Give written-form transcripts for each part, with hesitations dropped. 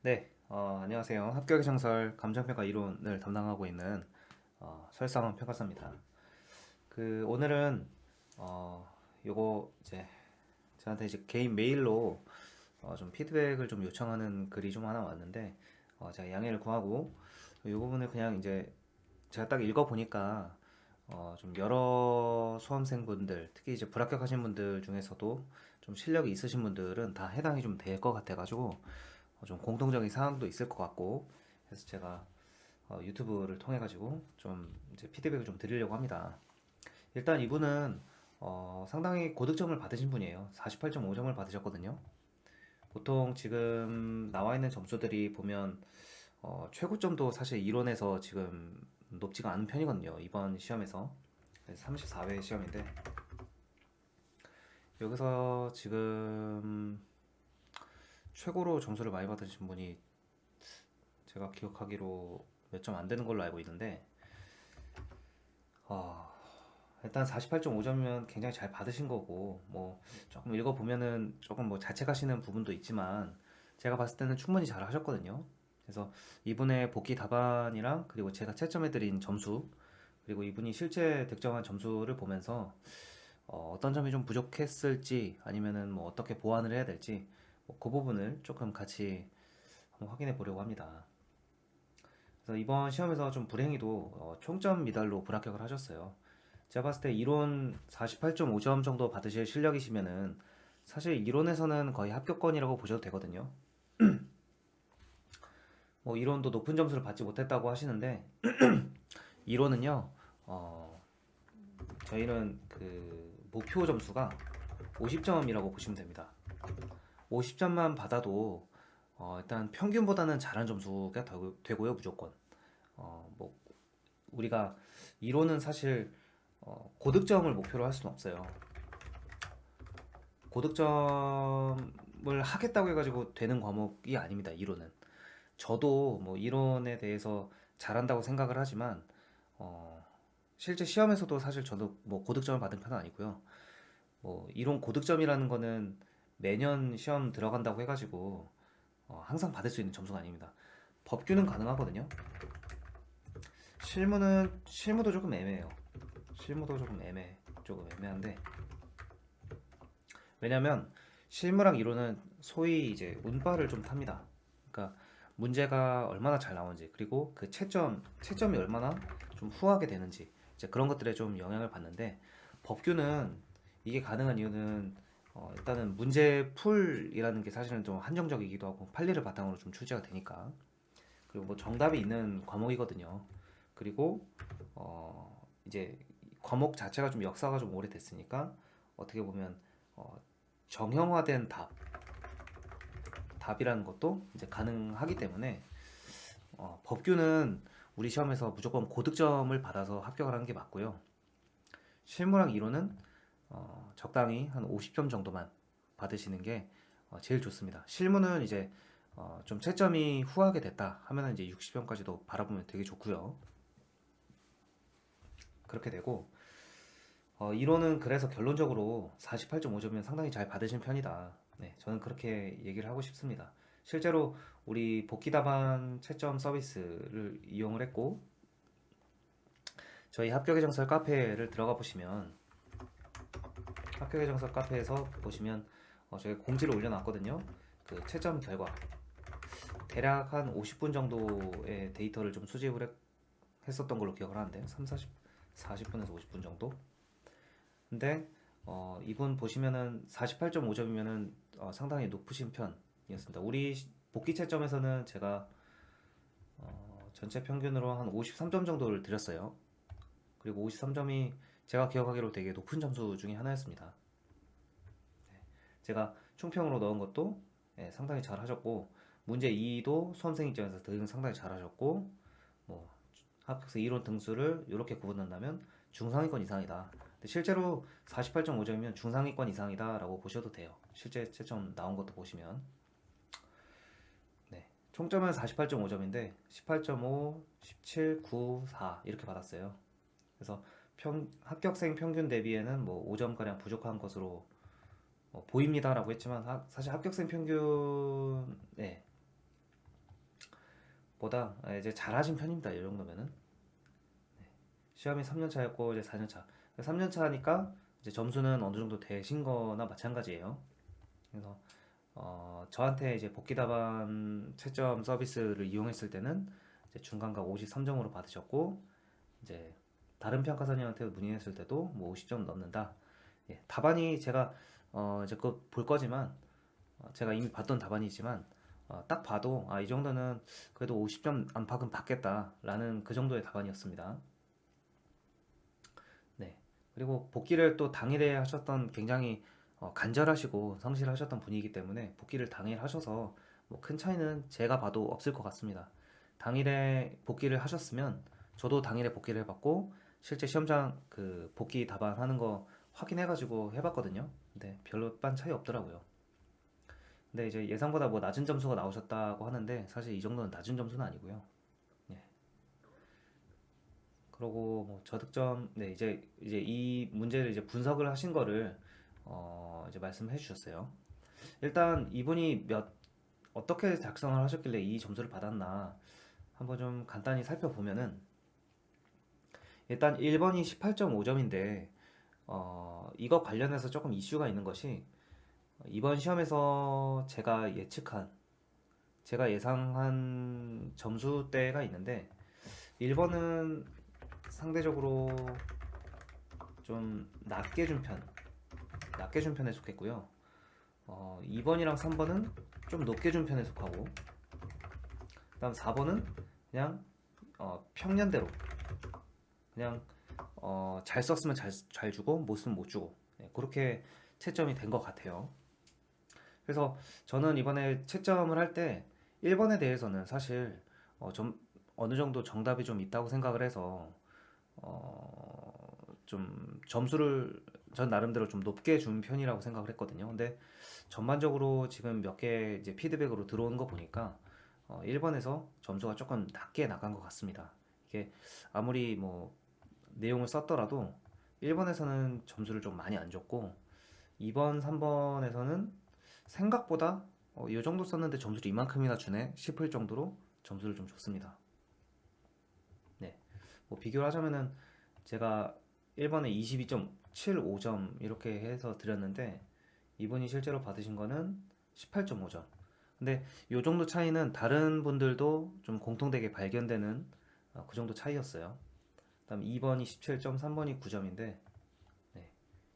네, 안녕하세요. 합격의 정설 감정평가 이론을 담당하고 있는 설상원 평가사입니다. 오늘은 요거 이제 저한테 이제 개인 메일로 좀 피드백을 좀 요청하는 글이 좀 하나 왔는데 제가 양해를 구하고 이 부분을 그냥 이제 제가 딱 읽어보니까 좀 여러 수험생분들, 특히 이제 불합격하신 분들 중에서도 좀 실력이 있으신 분들은 다 해당이 좀 될 것 같아가지고 좀 공통적인 상황도 있을 것 같고 해서 제가 유튜브를 통해 가지고 좀 이제 피드백을 좀 드리려고 합니다. 일단 이분은 상당히 고득점을 받으신 분이에요. 48.5점을 받으셨거든요. 보통 지금 나와 있는 점수들이 보면 최고점도 사실 이론에서 지금 높지가 않은 편이거든요. 이번 시험에서 34회 시험인데 여기서 지금 최고로 점수를 많이 받으신 분이 제가 기억하기로 몇 점 안 되는 걸로 알고 있는데 어, 일단 48.5점이면 굉장히 잘 받으신 거고 뭐 조금 읽어보면은 조금 뭐 자책하시는 부분도 있지만 제가 봤을 때는 충분히 잘 하셨거든요. 그래서 이분의 복귀 답안이랑 그리고 제가 채점해드린 점수 그리고 이분이 실제 득점한 점수를 보면서 떤 점이 좀 부족했을지 아니면은 뭐 어떻게 보완을 해야 될지 뭐그 부분을 조금 같이 한번 확인해 보려고 합니다. 그래서 이번 시험에서 좀 불행히도 총점 미달로 불합격을 하셨어요. 제가 봤을 때 이론 48.5점 정도 받으실 실력이시면은 사실 이론에서는 거의 합격권이라고 보셔도 되거든요. 뭐 이론도 높은 점수를 받지 못했다고 하시는데 이론은요, 저희는 그 목표 점수가 50점이라고 보시면 됩니다. 50점만 받아도 일단 평균보다는 잘한 점수가 되고요, 무조건. 뭐 우리가 이론은 사실 고득점을 목표로 할 수는 없어요. 고득점을 하겠다고 해가지고 되는 과목이 아닙니다. 이론은. 저도 뭐 이론에 대해서 잘한다고 생각을 하지만 어, 실제 시험에서도 사실 저도 뭐 고득점을 받은 편은 아니고요. 뭐 이론 고득점이라는 거는 매년 시험 들어간다고 해가지고 항상 받을 수 있는 점수가 아닙니다. 법규는 가능하거든요. 실무도 조금 애매해요. 실무도 조금 애매한데 왜냐면 실무랑 이론은 소위 이제 운빨을 좀 탑니다. 그러니까 문제가 얼마나 잘 나오는지 그리고 그 채점이 얼마나 좀 후하게 되는지 이제 그런 것들에 좀 영향을 받는데 법규는 이게 가능한 이유는 일단은 문제 풀이라는 게 사실은 좀 한정적이기도 하고 판례를 바탕으로 좀 출제가 되니까 그리고 뭐 정답이 있는 과목이거든요. 그리고 이제 과목 자체가 좀 역사가 좀 오래됐으니까 어떻게 보면 어, 정형화된 답이라는 것도 이제 가능하기 때문에 법규는 우리 시험에서 무조건 고득점을 받아서 합격을 하는 게 맞고요. 실무랑 이론은 적당히 한 50점 정도만 받으시는 게 제일 좋습니다. 실무는 이제 좀 채점이 후하게 됐다 하면은 이제 60점까지도 바라보면 되게 좋고요. 그렇게 되고 이론은 그래서 결론적으로 48.5점이면 상당히 잘 받으신 편이다. 네, 저는 그렇게 얘기를 하고 싶습니다. 실제로 우리 복귀 답안 채점 서비스를 이용을 했고 저희 합격의 정설 카페를 들어가 보시면 합격의 정설 카페에서 보시면 저희가 공지를 올려놨거든요. 그 채점 결과 대략 한 50분 정도의 데이터를 좀 했었던 걸로 기억을 하는데 3, 40분에서 50분 정도. 근데 이분 보시면은 48.5점이면은 상당히 높으신 편이었습니다. 우리 복귀 채점에서는 제가 전체 평균으로 한 53점 정도를 드렸어요. 그리고 53점이 제가 기억하기로 되게 높은 점수 중에 하나였습니다. 제가 총평으로 넣은 것도 상당히 잘 하셨고 문제 2도 수험생 입장에서 대응 상당히 잘 하셨고 뭐 합격서 이론 등수를 이렇게 구분한다면 중상위권 이상이다. 근데 실제로 48.5점이면 중상위권 이상이다라고 보셔도 돼요. 실제 채점 나온 것도 보시면 네. 총점은 48.5점인데 18.5, 17, 9, 4 이렇게 받았어요. 그래서 합격생 평균 대비에는 뭐 5점가량 부족한 것으로 보입니다라고 했지만 사실 합격생 평균 네, 보다 이제 잘하신 편입니다. 이 정도면은. 시험이 3년 차였고 이제 4년 차. 3년 차니까 이제 점수는 어느 정도 되신 거나 마찬가지예요. 그래서 저한테 이제 복귀 답안 채점 서비스를 이용했을 때는 이제 중간각 53점으로 받으셨고, 이제 다른 평가사님한테 문의했을 때도 뭐 50점 넘는다. 예, 답안이 제가 이제 그거 볼 거지만, 제가 이미 봤던 답안이지만, 딱 봐도 이 정도는 그래도 50점 안팎은 받겠다라는 그 정도의 답안이었습니다. 네. 그리고 복귀를 또 당일에 하셨던, 굉장히 간절하시고 성실하셨던 분이기 때문에 복귀를 당일 하셔서 뭐 큰 차이는 제가 봐도 없을 것 같습니다. 당일에 복귀를 하셨으면 저도 당일에 복귀를 해봤고, 실제 시험장 그 복귀 답안 하는 거 확인해가지고 해봤거든요. 근데 별로 반 차이 없더라고요. 근데 이제 예상보다 뭐 낮은 점수가 나오셨다고 하는데, 사실 이 정도는 낮은 점수는 아니고요. 예. 그러고 뭐 저득점, 네, 이제 이 문제를 이제 분석을 하신 거를 이제 말씀해 주셨어요. 일단 이분이 어떻게 작성을 하셨길래 이 점수를 받았나 한번 좀 간단히 살펴보면은, 일단 1번이 18.5점인데 이거 관련해서 조금 이슈가 있는 것이, 이번 시험에서 제가 예상한 점수대가 있는데, 1번은 상대적으로 좀 낮게 준 편에 속했고요. 2번이랑 3번은 좀 높게 준 편에 속하고, 그다음 4번은 그냥 평년대로 그냥 잘 썼으면 잘 주고 못 쓰면 못 주고, 네, 그렇게 채점이 된 것 같아요. 그래서 저는 이번에 채점을 할 때 1번에 대해서는 사실 좀 어느 정도 정답이 좀 있다고 생각을 해서 좀 점수를 전 나름대로 좀 높게 준 편이라고 생각을 했거든요. 근데 전반적으로 지금 몇 개 이제 피드백으로 들어오는 거 보니까 1번에서 점수가 조금 낮게 나간 것 같습니다. 이게 아무리 뭐 내용을 썼더라도 1번에서는 점수를 좀 많이 안 줬고, 2번, 3번에서는 생각보다 이 정도 썼는데 점수를 이만큼이나 주네 싶을 정도로 점수를 좀 줬습니다. 네. 뭐 비교를 하자면은 제가 1번에 22.75점 이렇게 해서 드렸는데, 이분이 실제로 받으신 거는 18.5점. 근데 이 정도 차이는 다른 분들도 좀 공통되게 발견되는 그 정도 차이였어요. 그다음 2번이 17점, 3번이 9점인데, 네.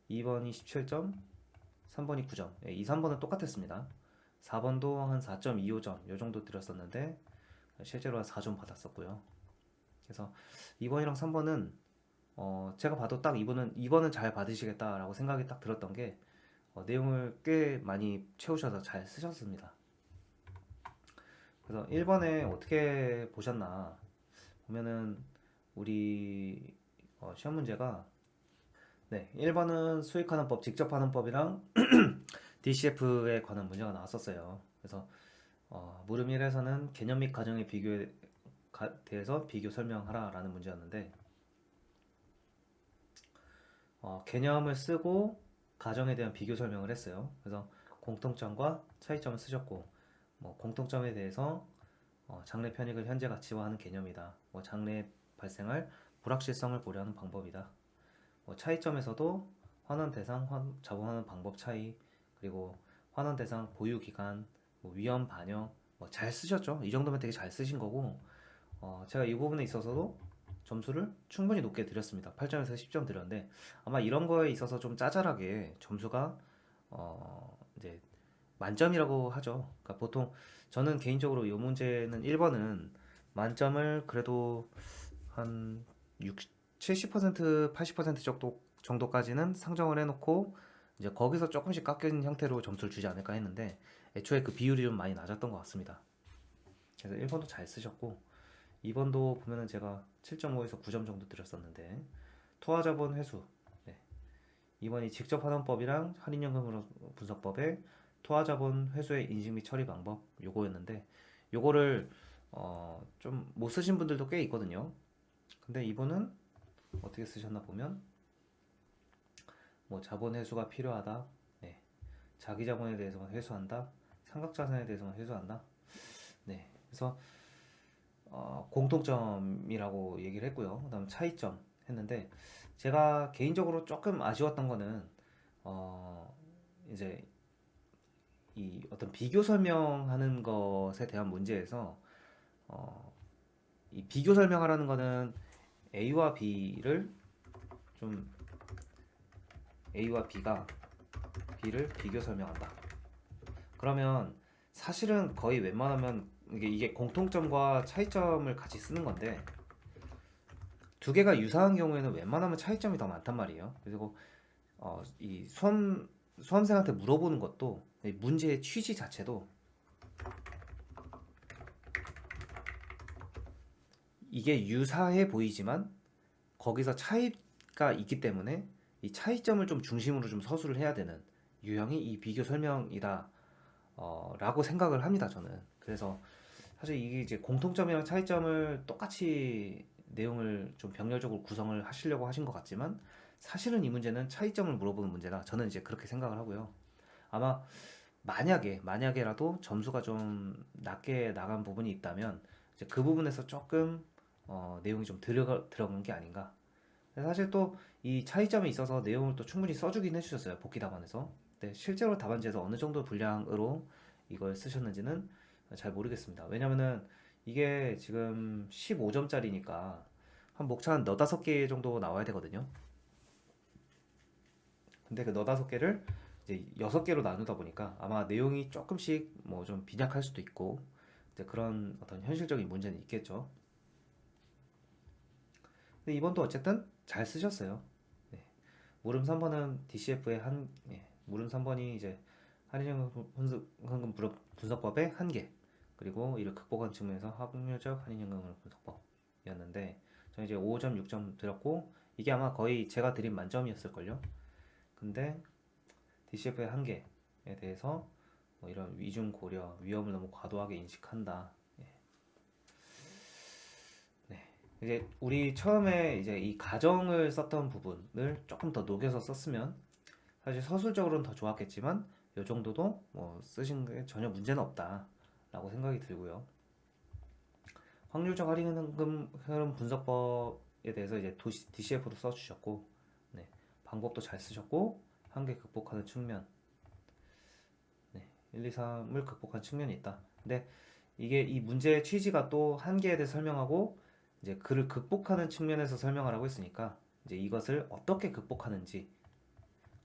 2번이 17점, 3번이 9점. 네, 2, 3번은 똑같았습니다. 4번도 한 4.25점 이 정도 드렸었는데 실제로 한 4점 받았었고요. 그래서 2번이랑 3번은 제가 봐도 딱 2번은 잘 받으시겠다라고 생각이 딱 들었던 게, 내용을 꽤 많이 채우셔서 잘 쓰셨습니다. 그래서 1번에 어떻게 보셨나 보면은, 우리 시험 문제가, 네, 1번은 수익하는 법, 직접 하는 법이랑 DCF에 관한 문제가 나왔었어요. 그래서 물음 1에서는 개념 및 가정의 비교에 대해서 비교 설명하라라는 문제였는데, 개념을 쓰고 가정에 대한 비교 설명을 했어요. 그래서 공통점과 차이점을 쓰셨고, 뭐 공통점에 대해서 장래 편익을 현재 가치화하는 개념이다. 뭐 장래 발생할 불확실성을 고려하는 방법이다. 뭐 차이점에서도 환원 대상, 자본하는 방법 차이, 그리고 환원 대상 보유 기간, 뭐 위험 반영, 뭐 잘 쓰셨죠? 이 정도면 되게 잘 쓰신 거고, 제가 이 부분에 있어서도 점수를 충분히 높게 드렸습니다. 8점에서 10점 드렸는데, 아마 이런 거에 있어서 좀 짜잘하게 점수가 이제 만점이라고 하죠. 그러니까 보통 저는 개인적으로 이 문제는 1번은 만점을 그래도 한 70%, 80% 정도까지는 상정을 해놓고 이제 거기서 조금씩 깎인 형태로 점수를 주지 않을까 했는데, 애초에 그 비율이 좀 많이 낮았던 것 같습니다. 그래서 1번도 잘 쓰셨고, 2번도 보면은 제가 7.5에서 9점 정도 드렸었는데, 투하자본 회수, 네. 2번이 직접 환원법이랑 할인연금 분석법의 투하자본 회수의 인식 및 처리 방법 요거였는데, 요거를 좀 못 쓰신 분들도 꽤 있거든요. 근데 이번은 어떻게 쓰셨나 보면, 뭐 자본 회수가 필요하다, 네. 자기 자본에 대해서만 회수한다, 삼각 자산에 대해서만 회수한다, 네. 그래서 공통점이라고 얘기를 했고요. 그다음 차이점 했는데 제가 개인적으로 조금 아쉬웠던 거는 어, 이제 이 어떤 비교 설명하는 것에 대한 문제에서 어, 이 비교 설명하라는 거는 A와 B를 좀 A와 B가 B를 비교 설명한다. 그러면 사실은 거의 웬만하면 이게 공통점과 차이점을 같이 쓰는 건데 두 개가 유사한 경우에는 웬만하면 차이점이 더 많단 말이에요. 그리고 이 수험생한테 물어보는 것도 이 문제의 취지 자체도 이게 유사해 보이지만 거기서 차이가 있기 때문에 이 차이점을 좀 중심으로 좀 서술을 해야 되는 유형이 이 비교 설명이다 라고 생각을 합니다, 저는. 그래서 사실 이게 이제 공통점이랑 차이점을 똑같이 내용을 좀 병렬적으로 구성을 하시려고 하신 것 같지만 사실은 이 문제는 차이점을 물어보는 문제다. 저는 이제 그렇게 생각을 하고요. 아마 만약에라도 점수가 좀 낮게 나간 부분이 있다면 이제 그 부분에서 조금 내용이 좀 들어간 게 아닌가. 사실 또 이 차이점에 있어서 내용을 또 충분히 써주긴 해주셨어요. 복귀 답안에서. 근데 실제로 답안지에서 어느 정도 분량으로 이걸 쓰셨는지는 잘 모르겠습니다. 왜냐면은 이게 지금 15점짜리니까 한 목차 한 너다섯 개 정도 나와야 되거든요. 근데 그 너다섯 개를 이제 여섯 개로 나누다 보니까 아마 내용이 조금씩 뭐 좀 빈약할 수도 있고 이제 그런 어떤 현실적인 문제는 있겠죠. 근데 이번도 어쨌든 잘 쓰셨어요. 네. 물음 3번은 DCF의 물음 3번이 이제 할인연금 분석법의 한계 그리고 이를 극복한 측면에서 확률적 할인연금 분석법이었는데 저는 이제 5점, 6점 드렸고 이게 아마 거의 제가 드린 만점이었을걸요. 근데 DCF의 한계에 대해서 뭐 이런 위중 고려, 위험을 너무 과도하게 인식한다. 네. 이제 우리 처음에 이제 이 가정을 썼던 부분을 조금 더 녹여서 썼으면 사실 서술적으로는 더 좋았겠지만 이 정도도 뭐 쓰신 게 전혀 문제는 없다라고 생각이 들고요. 확률적 할인금 흐름 분석법에 대해서 이제 DCF도 써주셨고, 네. 방법도 잘 쓰셨고 한계 극복하는 측면, 네. 1, 2, 3을 극복한 측면이 있다. 근데 이게 이 문제의 취지가 또 한계에 대해 설명하고 이제 그를 극복하는 측면에서 설명하라고 했으니까 이제 이것을 어떻게 극복하는지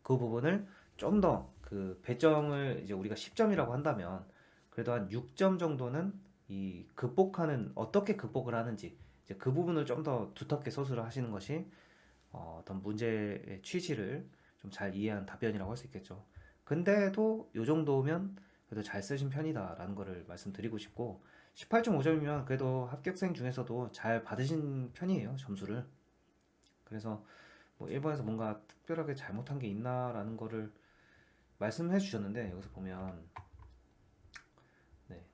그 부분을 좀 더 그 배점을 이제 우리가 10점이라고 한다면 그래도 한 6점 정도는 이 극복하는 어떻게 극복을 하는지 이제 그 부분을 좀 더 두텁게 서술을 하시는 것이 어떤 문제의 취지를 좀 잘 이해한 답변이라고 할 수 있겠죠. 근데도 이 정도면 그래도 잘 쓰신 편이다라는 거를 말씀드리고 싶고 18.5점이면 그래도 합격생 중에서도 잘 받으신 편이에요, 점수를. 그래서 뭐 1번에서 뭔가 특별하게 잘못한 게 있나라는 거를 말씀해 주셨는데 여기서 보면 네.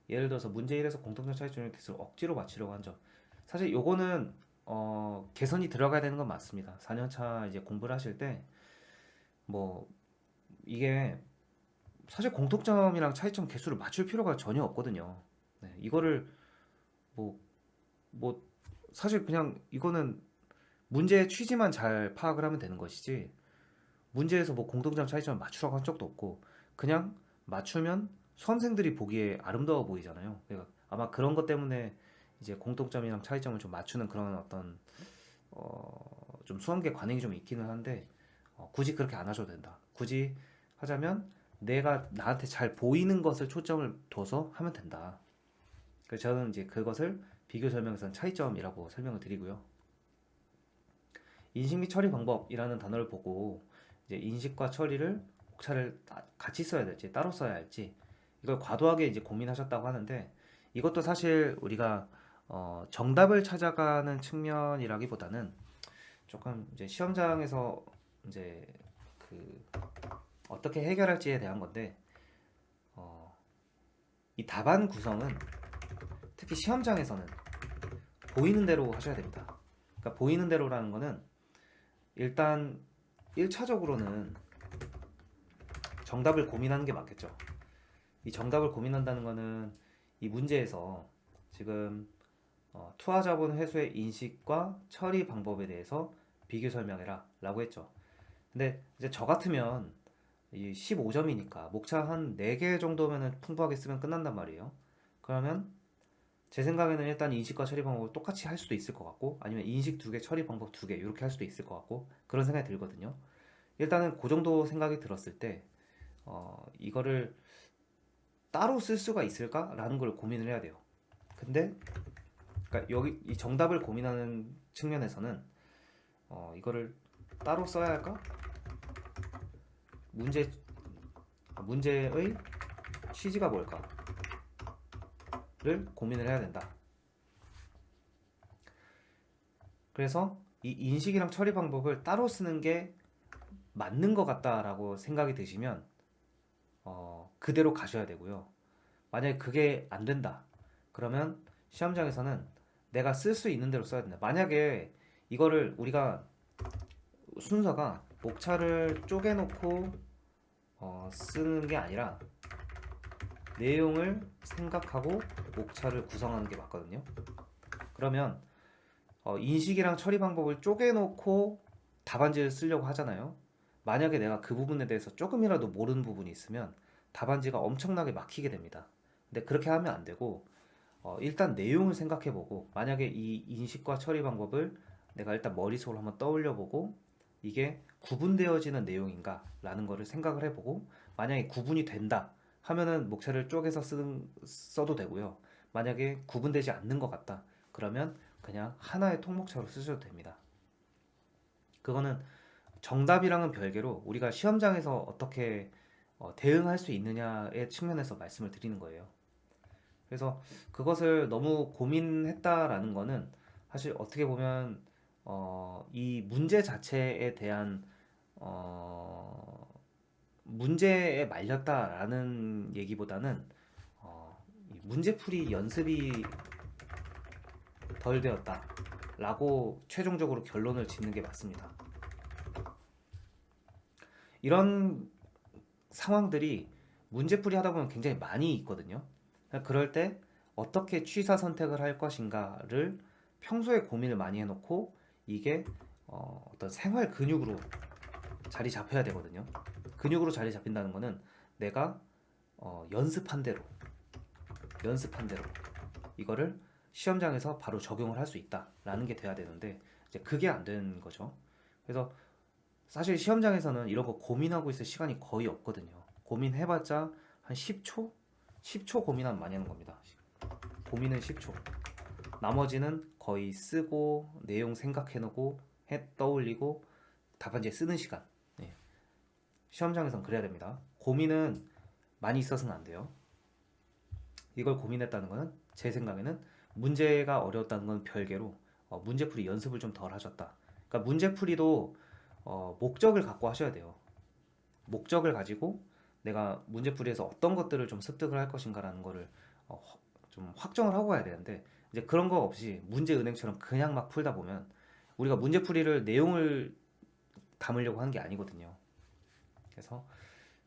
예를 들어서 문제 1에서 공통점 차이점을 계속 억지로 맞추려고 한 점. 사실 요거는 개선이 들어가야 되는 건 맞습니다. 4년차 이제 공부를 하실 때 뭐 이게 사실 공통점이랑 차이점 개수를 맞출 필요가 전혀 없거든요. 네. 이거를 뭐 뭐 사실 그냥 이거는 문제의 취지만 잘 파악을 하면 되는 것이지 문제에서 뭐 공통점 차이점 맞추라고 한 적도 없고 그냥 맞추면 수험생들이 보기에 아름다워 보이잖아요. 그러니까 아마 그런 것 때문에 이제 공통점이랑 차이점을 좀 맞추는 그런 어떤 좀 수험계 관행이 좀 있기는 한데 굳이 그렇게 안 하셔도 된다. 굳이 하자면 내가 나한테 잘 보이는 것을 초점을 둬서 하면 된다. 그래서 저는 이제 그것을 비교 설명에서는 차이점이라고 설명을 드리고요. 인식 및 처리 방법이라는 단어를 보고 이제 인식과 처리를 곡차를 같이 써야 될지 따로 써야 할지 이걸 과도하게 이제 고민하셨다고 하는데 이것도 사실 우리가 정답을 찾아가는 측면이라기보다는 조금 이제 시험장에서 이제 그 어떻게 해결할지에 대한 건데 어, 이 답안 구성은 특히 시험장에서는 보이는 대로 하셔야 됩니다. 그러니까 보이는 대로라는 거는 일단 1차적으로는 정답을 고민하는 게 맞겠죠. 이 정답을 고민한다는 거는 이 문제에서 지금 투하자본 회수의 인식과 처리 방법에 대해서 비교 설명해라 라고 했죠. 근데 이제 저 같으면 이 15점이니까 목차 한 4개 정도면은 풍부하게 쓰면 끝난단 말이에요. 그러면 제 생각에는 일단 인식과 처리 방법을 똑같이 할 수도 있을 것 같고, 아니면 인식 2개, 처리 방법 2개 이렇게 할 수도 있을 것 같고, 그런 생각이 들거든요. 일단은 그 정도 생각이 들었을 때 이거를 따로 쓸 수가 있을까라는 걸 고민을 해야 돼요. 근데 그러니까 여기 이 정답을 고민하는 측면에서는 이거를 따로 써야 할까? 문제 문제의 취지가 뭘까를 고민을 해야 된다. 그래서 이 인식이랑 처리 방법을 따로 쓰는 게 맞는 것 같다라고 생각이 드시면 그대로 가셔야 되고요. 만약에 그게 안 된다. 그러면 시험장에서는 내가 쓸 수 있는 대로 써야 된다. 만약에 이거를 우리가 순서가 목차를 쪼개놓고 쓰는 게 아니라 내용을 생각하고 목차를 구성하는 게 맞거든요. 그러면 인식이랑 처리 방법을 쪼개놓고 답안지를 쓰려고 하잖아요. 만약에 내가 그 부분에 대해서 조금이라도 모르는 부분이 있으면 답안지가 엄청나게 막히게 됩니다. 근데 그렇게 하면 안 되고 일단 내용을 생각해보고, 만약에 이 인식과 처리 방법을 내가 일단 머릿속으로 한번 떠올려보고 이게 구분되어지는 내용인가 라는 거를 생각을 해보고, 만약에 구분이 된다 하면은 목차를 쪼개서 써도 되고요. 만약에 구분되지 않는 것 같다 그러면 그냥 하나의 통목차로 쓰셔도 됩니다. 그거는 정답이랑은 별개로 우리가 시험장에서 어떻게 대응할 수 있느냐의 측면에서 말씀을 드리는 거예요. 그래서 그것을 너무 고민했다라는 거는 사실 어떻게 보면 이 문제 자체에 대한 문제에 말렸다라는 얘기보다는 이 문제풀이 연습이 덜 되었다라고 최종적으로 결론을 짓는 게 맞습니다. 이런 상황들이 문제풀이 하다 보면 굉장히 많이 있거든요. 그럴 때 어떻게 취사 선택을 할 것인가를 평소에 고민을 많이 해놓고 이게 어떤 생활 근육으로 자리 잡혀야 되거든요. 근육으로 자리 잡힌다는 거는 내가 연습한 대로 이거를 시험장에서 바로 적용을 할 수 있다라는 게 돼야 되는데 이제 그게 안 되는 거죠. 그래서 사실 시험장에서는 이런 거 고민하고 있을 시간이 거의 없거든요. 고민해봤자 한 10초? 10초 고민하면 많이 하는 겁니다. 고민은 10초. 나머지는 거의 쓰고 내용 생각해놓고 떠올리고 답안지에 쓰는 시간. 네. 시험장에선 그래야 됩니다. 고민은 많이 있어서는 안 돼요. 이걸 고민했다는 거는 제 생각에는 문제가 어려웠다는 건 별개로 문제풀이 연습을 좀 덜 하셨다. 그러니까 문제풀이도 목적을 갖고 하셔야 돼요. 목적을 가지고 내가 문제풀이에서 어떤 것들을 좀 습득을 할 것인가라는 거를 좀 확정을 하고 가야 되는데, 이제 그런 거 없이 문제은행처럼 그냥 막 풀다 보면 우리가 문제풀이를 내용을 담으려고 하는 게 아니거든요. 그래서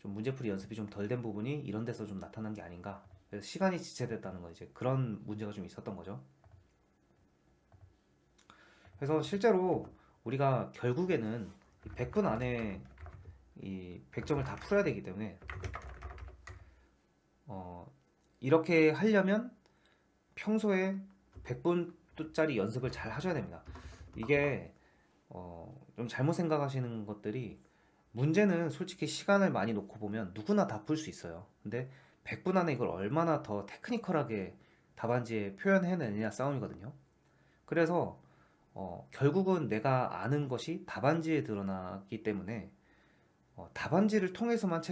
좀 문제풀이 연습이 좀 덜 된 부분이 이런 데서 좀 나타난 게 아닌가. 그래서 시간이 지체됐다는 건 이제 그런 문제가 좀 있었던 거죠. 그래서 실제로 우리가 결국에는 100분 안에 이 100점을 다 풀어야 되기 때문에 이렇게 하려면 평소에 100분짜리 연습을 잘 하셔야 됩니다. 이게 좀 잘못 생각하시는 것들이, 문제는 솔직히 시간을 많이 놓고 보면 누구나 다 풀 수 있어요. 근데 100분 안에 이걸 얼마나 더 테크니컬하게 답안지에 표현해내느냐 싸움이거든요. 그래서 결국은 내가 아는 것이 답안지에 드러나기 때문에 답안지를 통해서만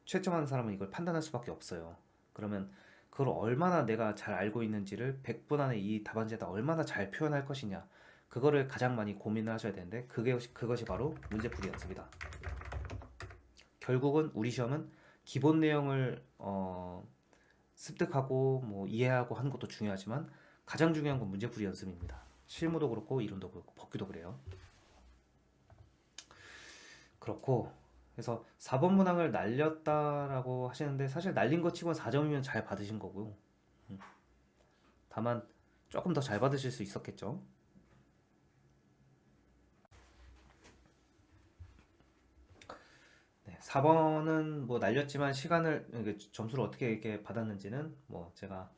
채점하는 사람은 이걸 판단할 수밖에 없어요. 그러면 그걸 얼마나 내가 잘 알고 있는지를 100분 안에 이 답안지에다 얼마나 잘 표현할 것이냐, 그거를 가장 많이 고민을 하셔야 되는데 그것이 바로 문제풀이 연습이다. 결국은 우리 시험은 기본 내용을 습득하고 뭐 이해하고 하는 것도 중요하지만 가장 중요한 건 문제풀이 연습입니다. 실무도 그렇고 이론도 그렇고 법규도 그래요. 그렇고, 그래서 4번 문항을 날렸다라고 하시는데 사실 날린 것 치고는 4점이면 잘 받으신 거고요. 다만 조금 더 잘 받으실 수 있었겠죠. 네, 4번은 뭐 날렸지만 점수를 어떻게 이렇게 받았는지는 뭐 제가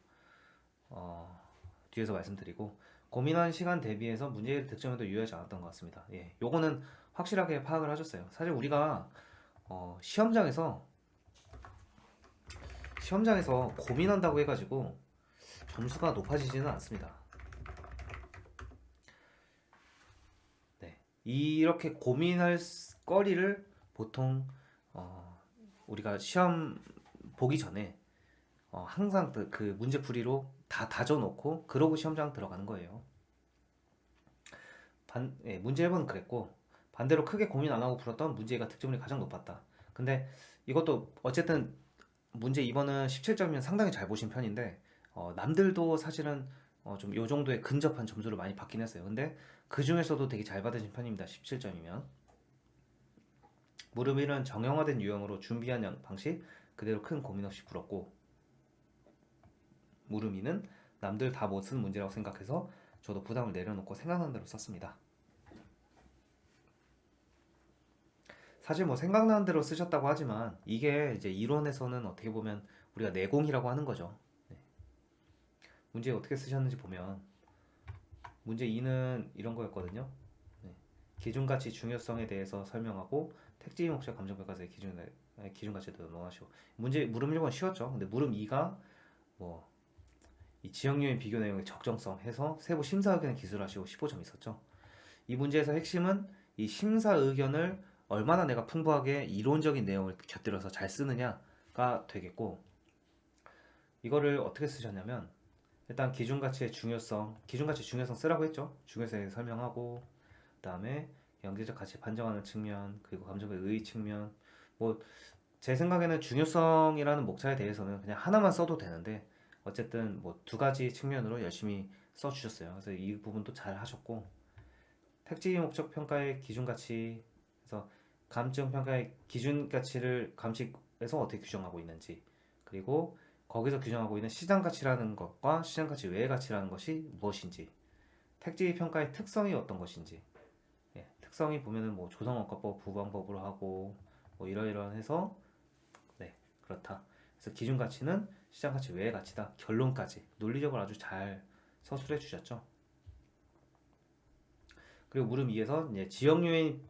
어, 뒤에서 말씀드리고, 고민한 시간 대비해서 문제의 득점에도 유의하지 않았던 것 같습니다. 예, 요거는 확실하게 파악을 하셨어요. 사실 우리가 시험장에서 고민한다고 해가지고 점수가 높아지지는 않습니다. 네, 이렇게 고민할 거리를 보통 우리가 시험 보기 전에 항상 그 문제풀이로 다 다져놓고 그러고 시험장 들어가는 거예요. 문제 1번은 그랬고, 반대로 크게 고민 안 하고 풀었던 문제가 득점률이 가장 높았다. 근데 이것도 어쨌든 문제 2번은 17점이면 상당히 잘 보신 편인데, 남들도 사실은 좀 요 정도에 근접한 점수를 많이 받긴 했어요. 근데 그 중에서도 되게 잘 받으신 편입니다. 17점이면. 무릎 1은 정형화된 유형으로 준비한 방식 그대로 큰 고민 없이 풀었고, 무릎 2는 남들 다 못 쓴 문제라고 생각해서 저도 부담을 내려놓고 생각난 대로 썼습니다. 사실 뭐 생각나는 대로 쓰셨다고 하지만 이게 이제 이론에서는 어떻게 보면 우리가 내공이라고 하는 거죠. 네. 문제 어떻게 쓰셨는지 보면 문제 2는 이런 거였거든요. 네. 기준가치 중요성에 대해서 설명하고 택지 목적 감정평가서의 기준가치도 넣어하시고, 문제 물음 1번 쉬웠죠. 근데 물음 2가 뭐 이 지역요인 비교 내용의 적정성 해서 세부 심사 의견 기술하시고 15점 있었죠. 이 문제에서 핵심은 이 심사 의견을 얼마나 내가 풍부하게 이론적인 내용을 곁들여서 잘 쓰느냐가 되겠고, 이거를 어떻게 쓰셨냐면 일단 기준가치 중요성 쓰라고 했죠. 중요성에 대해서 설명하고, 그 다음에 경제적 가치 판정하는 측면, 그리고 감정의 의의 측면, 뭐 제 생각에는 중요성이라는 목차에 대해서는 그냥 하나만 써도 되는데 어쨌든 뭐 두 가지 측면으로 열심히 써주셨어요. 그래서 이 부분도 잘 하셨고, 택지 목적 평가의 기준가치, 그래서 감점 평가의 기준가치를 감식에서 어떻게 규정하고 있는지, 그리고 거기서 규정하고 있는 시장가치라는 것과 시장가치 외의 가치라는 것이 무엇인지, 택지 평가의 특성이 어떤 것인지, 예, 특성이 보면은 뭐 조성원가법 부방법으로 하고 뭐 이러이러한 해서, 네, 그렇다. 그래서 기준가치는 시장가치 외의 가치다. 결론까지 논리적으로 아주 잘 서술해 주셨죠. 그리고 물음 2에서 이제 지역요인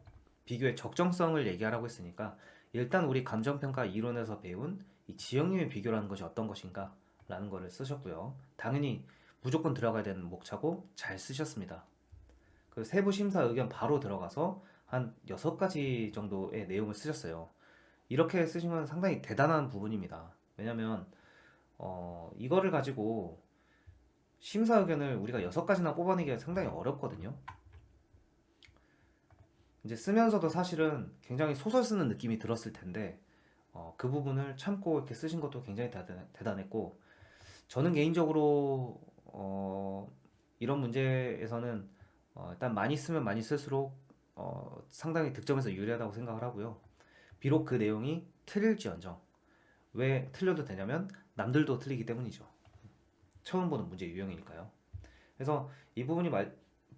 비교의 적정성을 얘기하라고 했으니까, 일단 우리 감정평가 이론에서 배운 이 지역요인 비교라는 것이 어떤 것인가 라는 거를 쓰셨고요. 당연히 무조건 들어가야 되는 목차고 잘 쓰셨습니다. 그 세부 심사 의견 바로 들어가서 한 6가지 정도의 내용을 쓰셨어요. 이렇게 쓰신 건 상당히 대단한 부분입니다. 왜냐면 이거를 가지고 심사 의견을 우리가 6가지나 뽑아내기가 상당히 어렵거든요. 이제 쓰면서도 사실은 굉장히 소설 쓰는 느낌이 들었을 텐데, 그 부분을 참고 이렇게 쓰신 것도 굉장히 대단했고, 저는 개인적으로 이런 문제에서는 일단 많이 쓰면 많이 쓸수록 상당히 득점에서 유리하다고 생각을 하고요. 비록 그 내용이 틀릴지언정, 왜 틀려도 되냐면 남들도 틀리기 때문이죠. 처음 보는 문제 유형이니까요. 그래서 이 부분이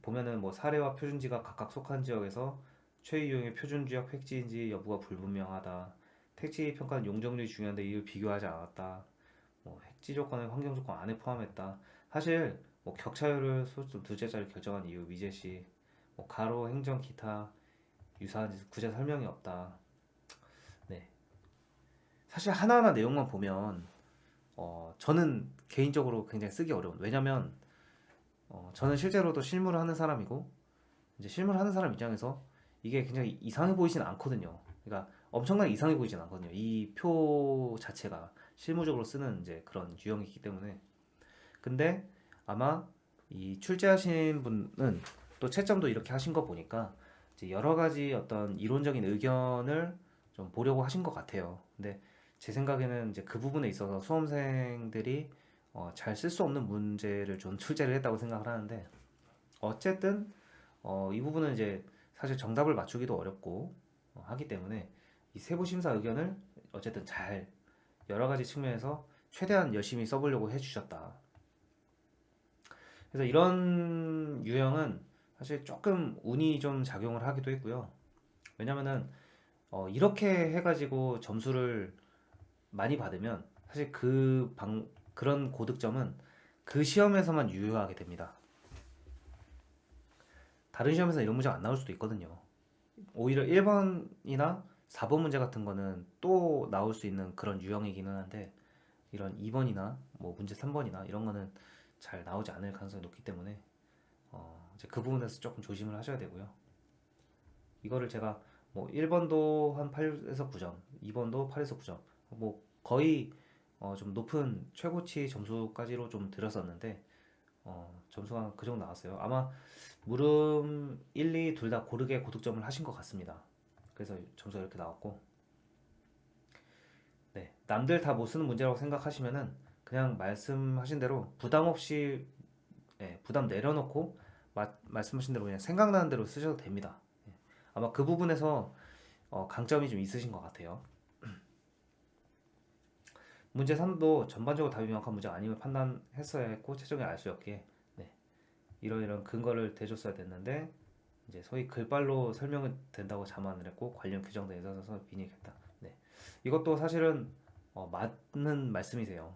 보면은 뭐 사례와 표준지가 각각 속한 지역에서 최의 유형의 표준 지역 획지인지 여부가 불분명하다. 택지 평가는 용적률이 중요한데 이를 비교하지 않았다. 뭐 획지 조건을 환경 조건 안에 포함했다. 사실 뭐 격차율을 소수 두 제자를 결정한 이유 미제시, 뭐 가로 행정 기타 유사한 구제 설명이 없다. 네. 사실 하나하나 내용만 보면 저는 개인적으로 굉장히 쓰기 어려운. 왜냐면 저는 실제로도 실무를 하는 사람이고, 이제 실무를 하는 사람 입장에서 이게 굉장히 이상해 보이진 않거든요. 그러니까 엄청나게 이상해 보이진 않거든요. 이 표 자체가 실무적으로 쓰는 이제 그런 유형이기 때문에. 근데 아마 이 출제하신 분은 또 채점도 이렇게 하신 거 보니까 이제 여러 가지 어떤 이론적인 의견을 좀 보려고 하신 것 같아요. 근데 제 생각에는 이제 그 부분에 있어서 수험생들이 잘 쓸 수 없는 문제를 좀 출제를 했다고 생각을 하는데, 어쨌든 이 부분은 이제 사실 정답을 맞추기도 어렵고 하기 때문에 이 세부 심사 의견을 어쨌든 잘 여러 가지 측면에서 최대한 열심히 써보려고 해주셨다. 그래서 이런 유형은 사실 조금 운이 좀 작용을 하기도 했고요. 왜냐면은 이렇게 해가지고 점수를 많이 받으면 사실 그런 고득점은 그 시험에서만 유효하게 됩니다. 다른 시험에서 이런 문제가 안 나올 수도 있거든요. 오히려 1번이나 4번 문제 같은 거는 또 나올 수 있는 그런 유형이기는 한데, 이런 2번이나 뭐 문제 3번이나 이런 거는 잘 나오지 않을 가능성이 높기 때문에 이제 그 부분에서 조금 조심을 하셔야 되고요. 이거를 제가 뭐 1번도 한 8에서 9점, 2번도 8에서 9점, 뭐 거의 좀 높은 최고치 점수까지로 좀 들었었는데 점수가 그 정도 나왔어요. 아마 물음 1, 2 둘 다 고르게 고득점을 하신 것 같습니다. 그래서 점수가 이렇게 나왔고, 네, 남들 다 못 쓰는 문제라고 생각하시면은 그냥 말씀하신 대로 부담 없이, 부담 내려놓고 말씀하신 대로 그냥 생각나는 대로 쓰셔도 됩니다. 아마 그 부분에서 강점이 좀 있으신 것 같아요. 문제 3도 전반적으로 답이 명확한 문제가 아니면 판단했어야 했고 최종에 알 수 없게, 네, 이런 근거를 대줬어야 됐는데 이제 소위 글발로 설명이 된다고 자만을 했고 관련 규정 등에 있어서 빈익했다. 네, 이것도 사실은 맞는 말씀이세요.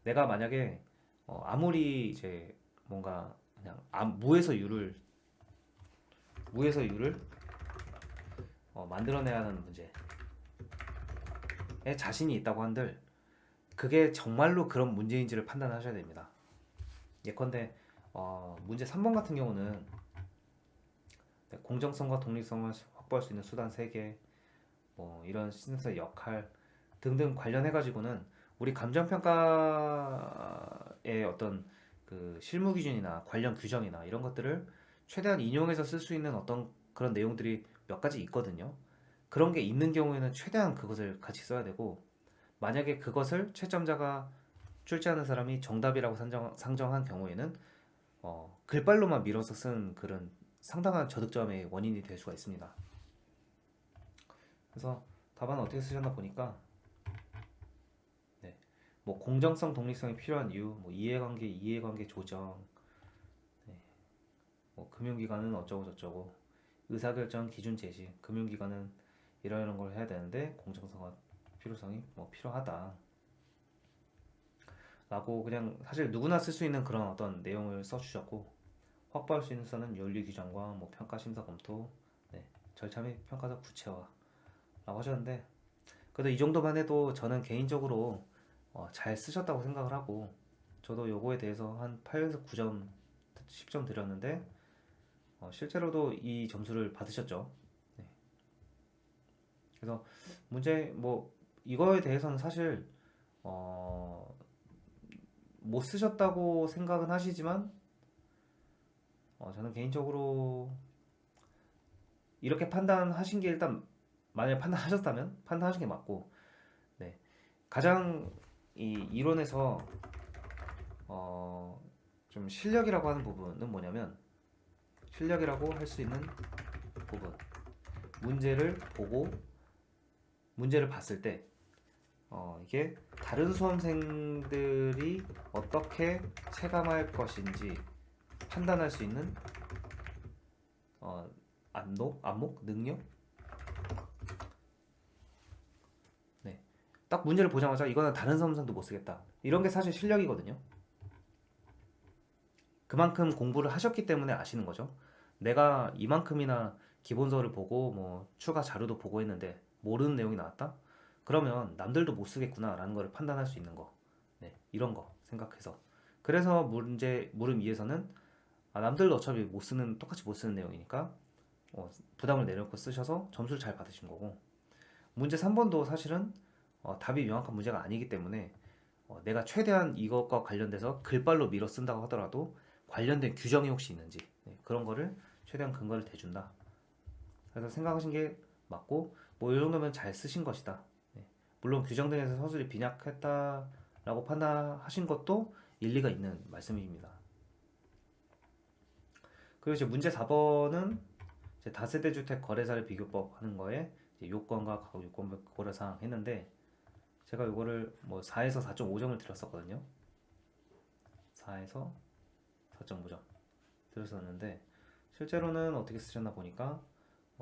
내가 만약에 아무리 이제 뭔가 그냥 무에서 유를 만들어내야 하는 문제에 자신이 있다고 한들 그게 정말로 그런 문제인지를 판단하셔야 됩니다. 예컨대 문제 3번 같은 경우는 공정성과 독립성을 확보할 수 있는 수단 3개, 뭐 이런 시스템의 역할 등등 관련해 가지고는 우리 감정평가의 어떤 그 실무 기준이나 관련 규정이나 이런 것들을 최대한 인용해서 쓸 수 있는 어떤 그런 내용들이 몇 가지 있거든요. 그런 게 있는 경우에는 최대한 그것을 같이 써야 되고, 만약에 그것을 채점자가 출제하는 사람이 정답이라고 상정한 경우에는 글발로만 밀어서 쓴 글은 상당한 저득점의 원인이 될 수가 있습니다. 그래서 답안을 어떻게 쓰셨나 보니까, 네, 뭐 공정성, 독립성이 필요한 이유, 뭐 이해관계 조정, 네, 뭐 금융기관은 어쩌고 저쩌고, 의사결정 기준 제시, 금융기관은 이런 걸 해야 되는데 공정성과 필요성이 뭐 필요하다. 라고 그냥 사실 누구나 쓸 수 있는 그런 어떤 내용을 써주셨고, 확보할 수 있는 수는 윤리 규정과 뭐 평가 심사 검토, 네, 절차 및 평가적 구체화라고 하셨는데, 그래도 이 정도만 해도 저는 개인적으로 잘 쓰셨다고 생각을 하고, 저도 요거에 대해서 한 8에서 9점, 10점 드렸는데 실제로도 이 점수를 받으셨죠. 네. 그래서 문제 뭐 이거에 대해서는 사실 어, 못 쓰셨다고 생각은 하시지만 저는 개인적으로 이렇게 판단하신 게 일단, 만약에 판단하셨다면 판단하신 게 맞고, 네, 가장 이 이론에서 좀 실력이라고 하는 부분은 뭐냐면, 실력이라고 할 수 있는 부분, 문제를 보고 문제를 봤을 때 이게 다른 수험생들이 어떻게 체감할 것인지 판단할 수 있는 어, 안목, 능력. 네, 딱 문제를 보자마자 이거는 다른 수험생도 못 쓰겠다, 이런 게 사실 실력이거든요. 그만큼 공부를 하셨기 때문에 아시는 거죠. 내가 이만큼이나 기본서를 보고 뭐 추가 자료도 보고 했는데 모르는 내용이 나왔다? 그러면 남들도 못 쓰겠구나 라는 걸 판단할 수 있는 거. 네, 이런 거 생각해서. 그래서 물음 2에서는 남들도 어차피 똑같이 못 쓰는 내용이니까 부담을 내려놓고 쓰셔서 점수를 잘 받으신 거고, 문제 3번도 사실은 답이 명확한 문제가 아니기 때문에 내가 최대한 이것과 관련돼서 글발로 밀어 쓴다고 하더라도 관련된 규정이 혹시 있는지, 네, 그런 거를 최대한 근거를 대준다. 그래서 생각하신 게 맞고, 뭐 이 정도면 잘 쓰신 것이다. 네. 물론 규정 등에서 서술이 빈약했다라고 판단하신 것도 일리가 있는 말씀입니다. 그리고 이제 문제 4번은 이제 다세대 주택 거래사례 비교법 하는 거에 요건과 가구 요건 고려사항 했는데, 제가 이거를 뭐 4에서 4.5점을 드렸었거든요. 4에서 사정 보정 들었었는데 실제로는 어떻게 쓰셨나 보니까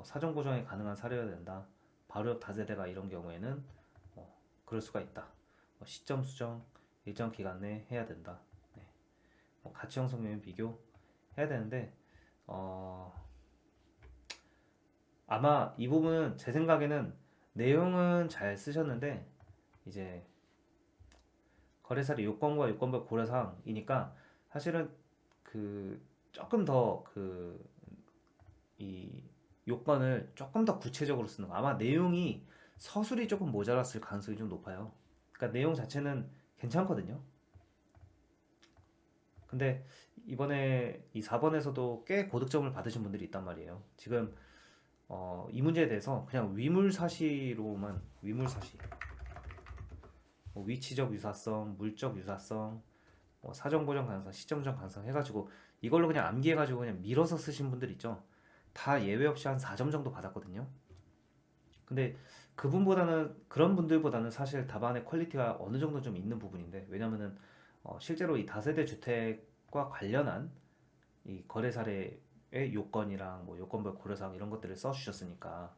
사정 보정이 가능한 사례여야 된다. 바로 다세대가 이런 경우에는 그럴 수가 있다. 시점 수정 일정 기간 내에 해야 된다. 네. 가치형 성명 비교 해야 되는데 어, 아마 이 부분은 제 생각에는 내용은 잘 쓰셨는데 이제 거래사의 요건과 요건별 고려사항이니까 사실은 그 조금 더 이 요건을 조금 더 구체적으로 쓰는 거 아마 내용이 서술이 조금 모자랐을 가능성이 좀 높아요. 그러니까 내용 자체는 괜찮거든요. 근데 이번에 이 4번에서도 꽤 고득점을 받으신 분들이 있단 말이에요. 지금 이 문제에 대해서 그냥 위물사시로만 위물사시 위치적 유사성, 물적 유사성, 사정보정 가능성, 시점적 가능성 해가지고 이걸로 그냥 암기해가지고 그냥 밀어서 쓰신 분들 있죠. 다 예외 없이 한 4점 정도 받았거든요. 근데 그런 분들보다는 사실 답안의 퀄리티가 어느 정도 좀 있는 부분인데 왜냐면은 실제로 이 다세대 주택과 관련한 이 거래 사례의 요건이랑 뭐 요건별 고려사항 이런 것들을 써주셨으니까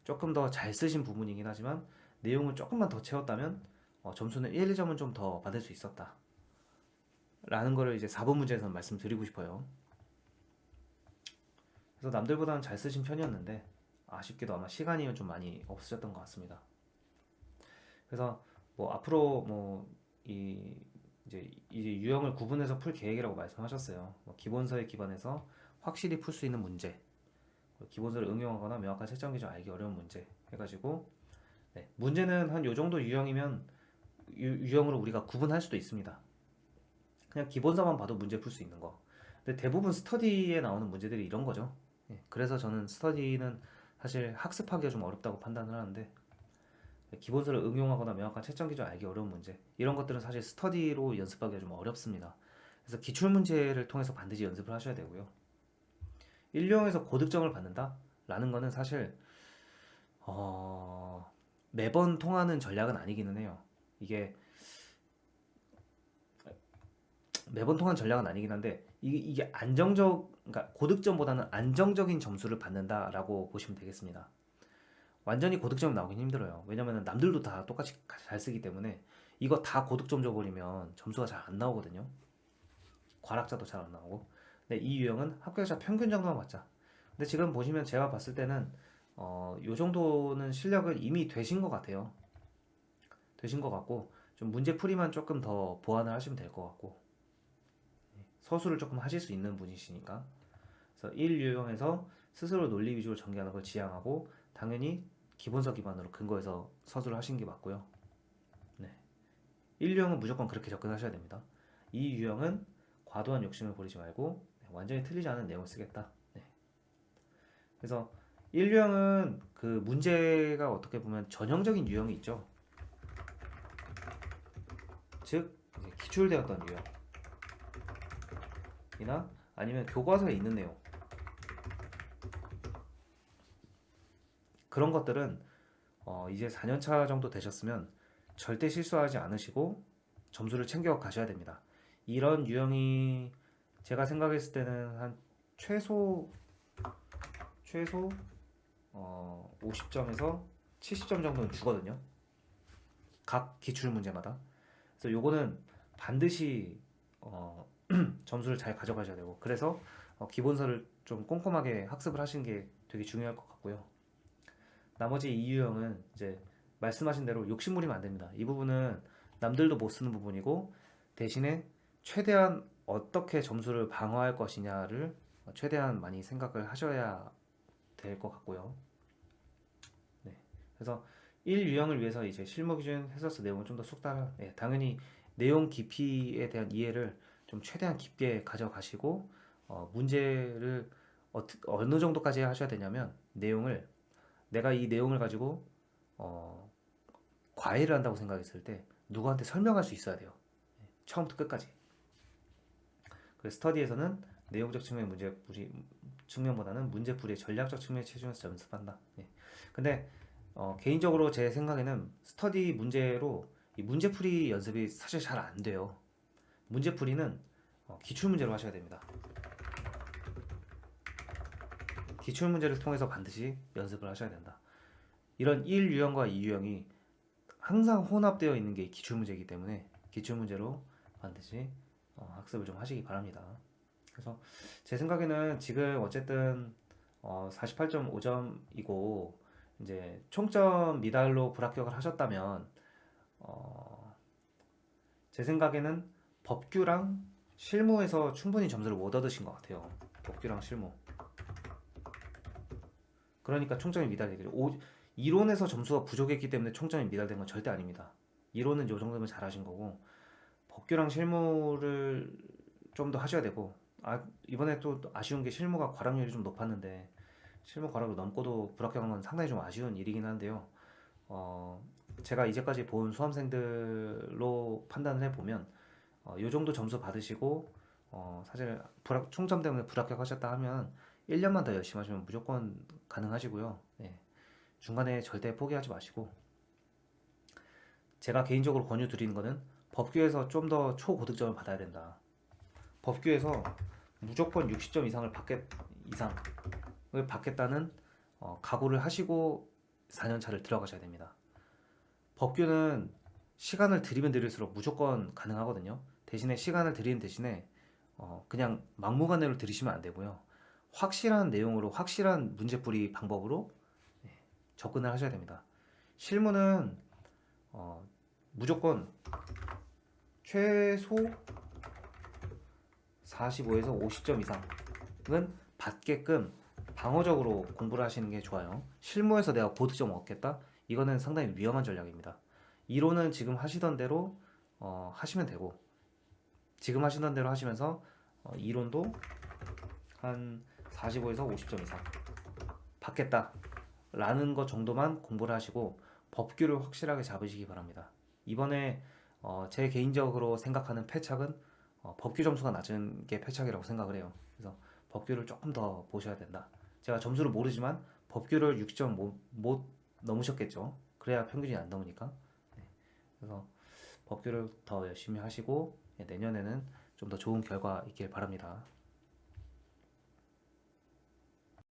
조금 더 잘 쓰신 부분이긴 하지만 내용을 조금만 더 채웠다면 점수는 1, 2점은 좀 더 받을 수 있었다. 라는 거를 이제 4번 문제에서 말씀드리고 싶어요. 그래서 남들보다는 잘 쓰신 편이었는데 아쉽게도 아마 시간이 좀 많이 없으셨던 것 같습니다. 그래서 뭐 앞으로 뭐 이제 유형을 구분해서 풀 계획이라고 말씀하셨어요. 기본서에 기반해서 확실히 풀 수 있는 문제, 기본서를 응용하거나 명확한 채점 기준 알기 어려운 문제 해가지고 네, 문제는 한 요 정도 유형이면 유형으로 우리가 구분할 수도 있습니다. 그냥 기본서만 봐도 문제 풀 수 있는 거. 근데 대부분 스터디에 나오는 문제들이 이런 거죠. 예, 그래서 저는 스터디는 사실 학습하기가 좀 어렵다고 판단을 하는데 기본서를 응용하거나 명확한 채점 기준 알기 어려운 문제 이런 것들은 사실 스터디로 연습하기가 좀 어렵습니다. 그래서 기출 문제를 통해서 반드시 연습을 하셔야 되고요. 1유형에서 고득점을 받는다? 라는 거는 사실 매번 통하는 전략은 아니기는 해요. 이게 매번 통한 전략은 아니긴 한데 이게 그러니까 고득점보다는 안정적인 점수를 받는다라고 보시면 되겠습니다. 완전히 고득점 나오긴 힘들어요. 왜냐면 남들도 다 똑같이 잘 쓰기 때문에 이거 다 고득점 줘버리면 점수가 잘 안 나오거든요. 과락자도 잘 안 나오고. 근데 이 유형은 합격자 평균 정도만 받자. 근데 지금 보시면 제가 봤을 때는 요 정도는 실력을 이미 되신 것 같아요. 되신 것 같고 좀 문제풀이만 조금 더 보완을 하시면 될 것 같고 서술을 조금 하실 수 있는 분이시니까 그래서 1유형에서 스스로 논리 위주로 전개하는 걸 지향하고 당연히 기본서 기반으로 근거해서 서술을 하신 게 맞고요. 네. 1유형은 무조건 그렇게 접근하셔야 됩니다. 2유형은 과도한 욕심을 부리지 말고 완전히 틀리지 않은 내용을 쓰겠다. 네. 그래서 1유형은 그 문제가 어떻게 보면 전형적인 유형이 있죠. 즉 기출되었던 유형이나 아니면 교과서에 있는 내용 그런 것들은 이제 4년차 정도 되셨으면 절대 실수하지 않으시고 점수를 챙겨 가셔야 됩니다. 이런 유형이 제가 생각했을 때는 한 최소 50점에서 70점 정도는 주거든요. 각 기출 문제마다. 그래서 요거는 반드시 점수를 잘 가져가셔야 되고 그래서 기본서를 좀 꼼꼼하게 학습을 하시는 게 되게 중요할 것 같고요. 나머지 이 유형은 이제 말씀하신 대로 욕심부리면 안 됩니다. 이 부분은 남들도 못 쓰는 부분이고 대신에 최대한 어떻게 점수를 방어할 것이냐를 최대한 많이 생각을 하셔야 될 것 같고요. 네. 그래서 1유형을 위해서 이제 실무 기준 해설서 내용을 좀 더 숙달한 당연히 내용 깊이에 대한 이해를 좀 최대한 깊게 가져가시고 문제를 어느 정도까지 하셔야 되냐면 내가 이 내용을 가지고 과외를 한다고 생각했을 때 누구한테 설명할 수 있어야 돼요. 처음부터 끝까지. 그 스터디에서는 내용적 측면보다는 문제풀이의 전략적 측면에 치중해서 연습한다. 예. 근데 개인적으로 제 생각에는 스터디 문제로 이 문제풀이 연습이 사실 잘 안 돼요. 문제풀이는 기출문제로 하셔야 됩니다. 기출문제를 통해서 반드시 연습을 하셔야 된다. 이런 1유형과 2유형이 항상 혼합되어 있는 게 기출문제이기 때문에 기출문제로 반드시 학습을 좀 하시기 바랍니다. 그래서 제 생각에는 지금 어쨌든 48.5점이고 이제 총점 미달로 불합격을 하셨다면 제 생각에는 법규랑 실무에서 충분히 점수를 못 얻으신 것 같아요. 법규랑 실무. 그러니까 총점이 미달되겠죠. 이론에서 점수가 부족했기 때문에 총점이 미달된 건 절대 아닙니다. 이론은 요 정도면 잘하신 거고 법규랑 실무를 좀 더 하셔야 되고 이번에 또 아쉬운 게 실무가 과락률이 좀 높았는데 실무 과락을 넘고도 불합격한 건 상당히 좀 아쉬운 일이긴 한데요. 제가 이제까지 본 수험생들로 판단을 해보면 요 정도 점수 받으시고 사실 총점 때문에 불합격하셨다 하면 1년만 더 열심히 하시면 무조건 가능하시고요. 네. 중간에 절대 포기하지 마시고 제가 개인적으로 권유 드리는 거는 법규에서 좀 더 초고득점을 받아야 된다. 법규에서 무조건 60점 이상을 받겠다는 각오를 하시고 4년차를 들어가셔야 됩니다. 법규는 시간을 들이면 들일수록 무조건 가능하거든요. 대신에 시간을 들이는 대신에 그냥 막무가내로 들이시면 안 되고요. 확실한 내용으로 확실한 문제풀이 방법으로 접근을 하셔야 됩니다. 실무는 무조건 최소 45에서 50점 이상은 받게끔 방어적으로 공부를 하시는 게 좋아요. 실무에서 내가 고득점 얻겠다? 이거는 상당히 위험한 전략입니다. 이론은 지금 하시던 대로 하시면 되고 지금 하시던 대로 하시면서 이론도 한 45에서 50점 이상 받겠다 라는 것 정도만 공부를 하시고 법규를 확실하게 잡으시기 바랍니다. 이번에 제 개인적으로 생각하는 패착은 법규 점수가 낮은 게 패착이라고 생각을 해요. 그래서 법규를 조금 더 보셔야 된다. 제가 점수를 모르지만 법규를 60점 못 넘으셨겠죠. 그래야 평균이 안 넘으니까. 네. 그래서 법규를 더 열심히 하시고 내년에는 좀 더 좋은 결과 있길 바랍니다.